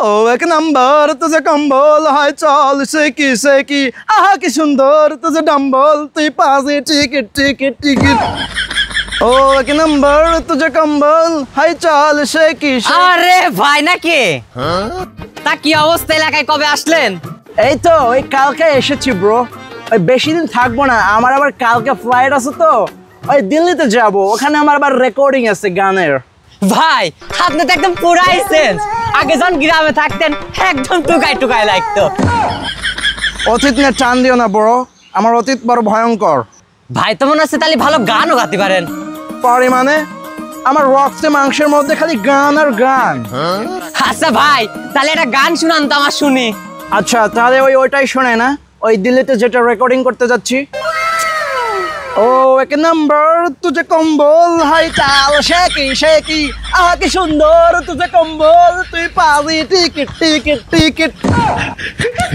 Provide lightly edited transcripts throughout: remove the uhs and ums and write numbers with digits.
ও এক নাম্বার তুঝে কম্বল হয় চল সে কি আহা কি সুন্দর তুঝে ডাম্বল তুই পাশে টিকিট টিকিট টিকিট ও এক নাম্বার তুঝে কম্বল হয় চল সে কি আরে ভাই নাকি তা কি অবস্থা এলাকায় কবে আসলেন? এই তো ওই কালকে এসেছি ব্রো। ওই বেশি দিন থাকবো না, আমার আবার কালকে ফ্লাইট আছে তো ওই দিল্লিতে যাব, ওখানে আমার আবার রেকর্ডিং আছে গানের। ভাই আপনি তো একদম পুরাই চেঞ্জ, আগে যখন গ্রামে থাকতেন একদম টুকাই টুকাই লাগতো। অতীত নিয়ে টান দিও না ব্রো, আমার অতীত বড় ভয়ঙ্কর। ভাই তো মনে হচ্ছে তাহলে ভালো গানও গাতে পারেন। পারি মানে? আমার রক্তে মাংসের মধ্যে খালি গান আর গান। আচ্ছা ভাই তাহলে একটা গান শুনান তো আমার শুনি। আচ্ছা তাহলে ওইটাই শোনে না, ওই দিল্লিতে যেটা রেকর্ডিং করতে যাচ্ছি। ও এক নাম্বার তুঝে কম্বল হাই চাল সে কি আহা কি সুন্দর তুঝে কম্বল তুই পাবি টিকিট টিকিট টিকিট।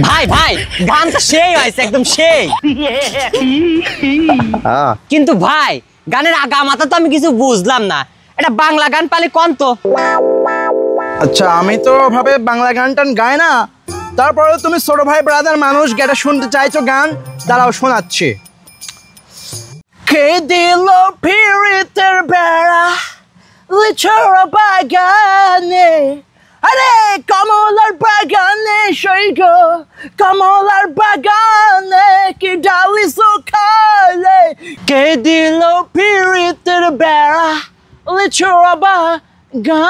ভাই ভাই গান তো সেই হয়েছে একদম সেই, কিন্তু ভাই গানের আগা মাথা তো আমি কিছু বুঝলাম না, এটা বাংলা গান পালে কোন তো? আচ্ছা আমি তো ভাবে বাংলা গান টান গাই না, তারপরে তুমি ছোট ভাই ব্রাদার মানুষ গেটা শুনতে চাইছো গান, দাঁড়াও শোনাচ্ছি। কে দিল পিরিতের বেড়া লিচুর বাগানে, আরে কমলার বাগানে সৈগ কমলার বাগানে কি ডালি সুখালে, কে দিল পিরিতের বেড়া লিচুর বাগানে।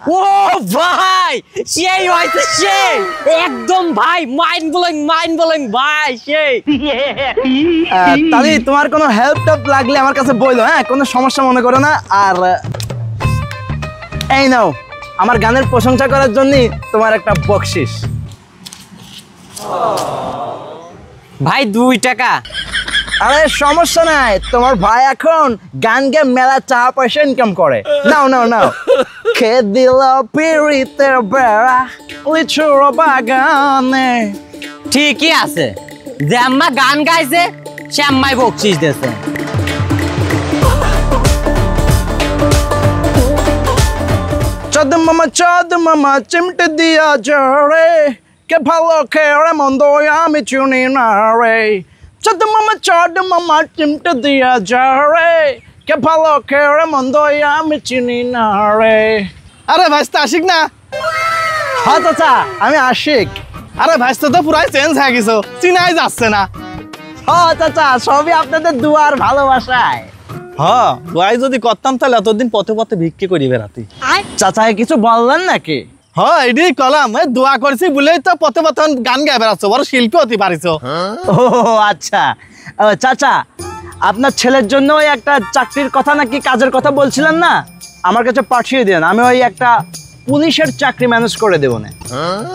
ও ভাই সেই হয়েছে সেই, একদম ভাই মাইন্ড ব্লোয়িং ভাই সেই। তাহলে তোমার কোনো হেল্প টেল্প লাগলে আমার কাছে বলো, হ্যাঁ কোনো সমস্যা মনে করো না। আর এই নাও আমার গানের প্রশংসা করার জন্য তোমার একটা বকশিস। ভাই 2 টাকা। আরে সমস্যা নাই, তোমার ভাই এখন গান গেয়ে মেলা টাকা পয়সা ইনকাম করে। নাও নাও নাও। কে দিল পিরিতের বেড়া লিচুর বাগানে। ঠিকই আছে, যে আম্মা গান গাইছে সে আম্মাই বকশিস দিয়েছে। চাঁদ মামা চিমটে দিয়া জরে, কে ভালো খেয়ে মন্দ আমি চিনি না রে। চাঁদ মামা চিমটে দিয়া জরে, কে ভালো খেয়ে মন্দ আমি চিনি না রে। আরে ভাইস্তা আশিক না? হ্যাঁ চাচা আমি আশিক। আরে ভাইস্তা তো পুরাই চেঞ্জ হয়ে গেছো, চিনাই যাচ্ছে না। হ্যাঁ চাচা সবই আপনাদের দুয়ার ভালোবাসায়। হ্যাঁ দোয়াই যদি করতাম তাহলে এতদিন পথে পথে ভিক্ষে করি বেড়াতি। চাচাকে কিছু বললেন নাকি? হ্যাঁ এটাই কলাম, দোয়া করছি বলেই তো পথে পথে গান গায়ে বেড়াচ্ছ, বড় শিল্পী হতে পারিছো। ও আচ্ছা চাচা আপনার ছেলের জন্য ওই একটা চাকরির কথা নাকি কাজের কথা বলছিলেন না, আমার কাছে পাঠিয়ে দেন, আমি ওই একটা পুলিশের চাকরি ম্যানেজ করে দেবো না।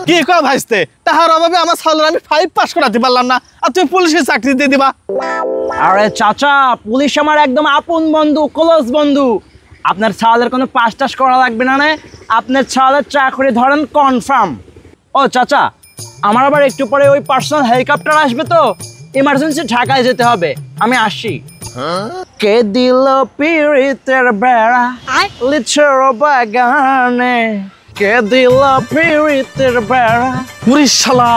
কি কো ভাইস্তে, তাহার অভাবে আমার সালের আমি 5 পাস করাতে পারলাম না, আর তুমি পুলিশের চাকরি দিয়ে দিবা? আরে চাচা পুলিশ আমার একদম আপন বন্ধু, ক্লোজ বন্ধু, আপনার ছালের কোনো পাস টাস করা লাগবে না, আপনার ছালের চাকরি ধরেন কনফার্ম। ও চাচা আমার আবার একটু পরে ওই পার্সোনাল হেলিকপ্টার আসবে তো, ইমার্জেন্সি ঢাকায় যেতে হবে, আমি আসি। কে দিল পিরিতের বেড়া লিচুর বাগানে, কে দিল পিরিতের বেড়া। পুরি শালা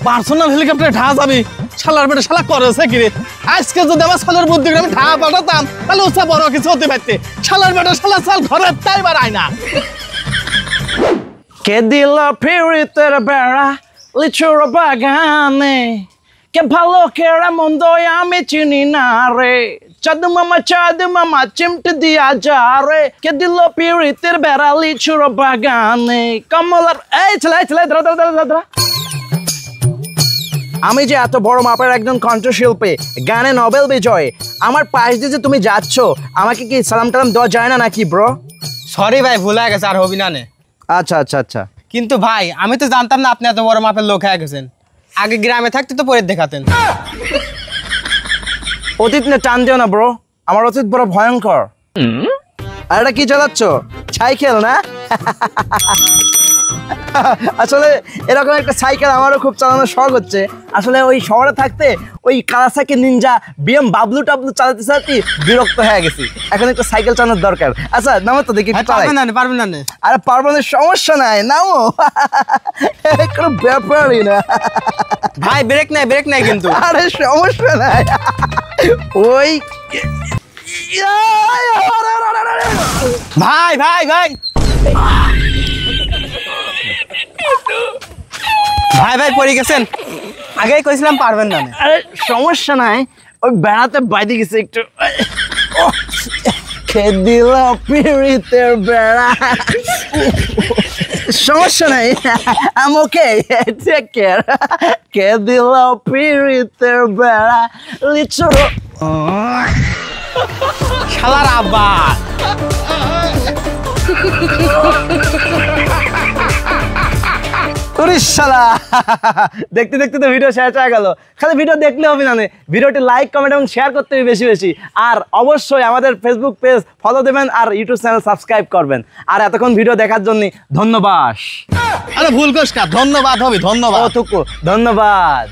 পার্সোনাল হেলিকপ্টারে ঢা যাবি, শালার বেটা শালা করেছে কি রে? আজকে যদি আমার শালার বুদ্ধি করে আমি ঢা পাঠাতাম তাহলে ওসব বড় কিছু হতে পারতে। শালার বেটা শালা চাল ঘরের তাই বাড়ায় না। কে দিল পিরিতের বেড়া লিচুর বাগানে, কে ভালো খেয়ে মন্দ আমি চিনি না রে। চাঁদ মামা চিমটে দিয়া যা রে, কে দিল পিরিতের বেড়া লিচুর বাগানে কমলার। এই ছেলে দাঁড়া, আমি যে এত বড় মাপের একজন কণ্ঠশিল্পী, গানে নোবেল বিজয়, আমার পাশ দিয়ে যে তুমি যাচ্ছ, আমাকে কি সালাম টালাম দেওয়া যায় না নাকি ব্রো? সরি ভাই ভুল হয়ে গেছে, আর হবি না নে। আচ্ছা আচ্ছা আচ্ছা। কিন্তু ভাই আমি তো জানতাম না আপনি এত বড় মাপের লোক হয়ে গেছেন, আগে গ্রামে থাকতে তো পরে দেখাতেন। অতীত নিয়ে টান দিও না ব্রো, আমার অতীত বড় ভয়ঙ্কর। আর এটা কি চালাচ্ছ? সাইকেল না? আসলে এরকম একটা সাইকেল আমারও খুব চালানোর শখ হচ্ছে। আসলে ওই শহরে থাকতে ওই কাওয়াসাকি নিনজা বিএম বাবলু টাবলু চালাতে চালাতে বিরক্ত হয়ে গেছি। এখন একটা সাইকেল চালানোর দরকার। আচ্ছা নামো তো দেখি একটু চালাই। পারবেন না আরে পারবো না, সমস্যা নাই, নামো। কোনো ব্যাপারই না। ভাই ব্রেক নাই কিন্তু। আরে সমস্যা নাই, ওই ভাই ভাই ভাই ভাই ভাই পড়ে গেছেন, আগেই কইছিলাম পারবেন না। আরে সমস্যা নাই, ওই বেড়াতে বাইরে গেছে একটু। খেয়ে দিল পিড়িতের বেড়া। সমস্যা নাই, I'm okay, take care. খেয়ে দিল পিড়িতের বেড়া লিচু। শালার আব্বা শালা, দেখতে দেখতে তো ভিডিও শেষ হয়ে গেল। খালি ভিডিও দেখলে হবে না, ভিডিওটি লাইক কমেন্ট এবং শেয়ার করতে হবে বেশি বেশি। আর অবশ্যই আমাদের ফেসবুক পেজ ফলো দেবেন আর ইউটিউব চ্যানেল সাবস্ক্রাইব করবেন। আর এতক্ষণ ভিডিও দেখার জন্য ধন্যবাদ। আরে ভুল করিস না, ধন্যবাদ হবে, ধন্যবাদ। ধন্যবাদ।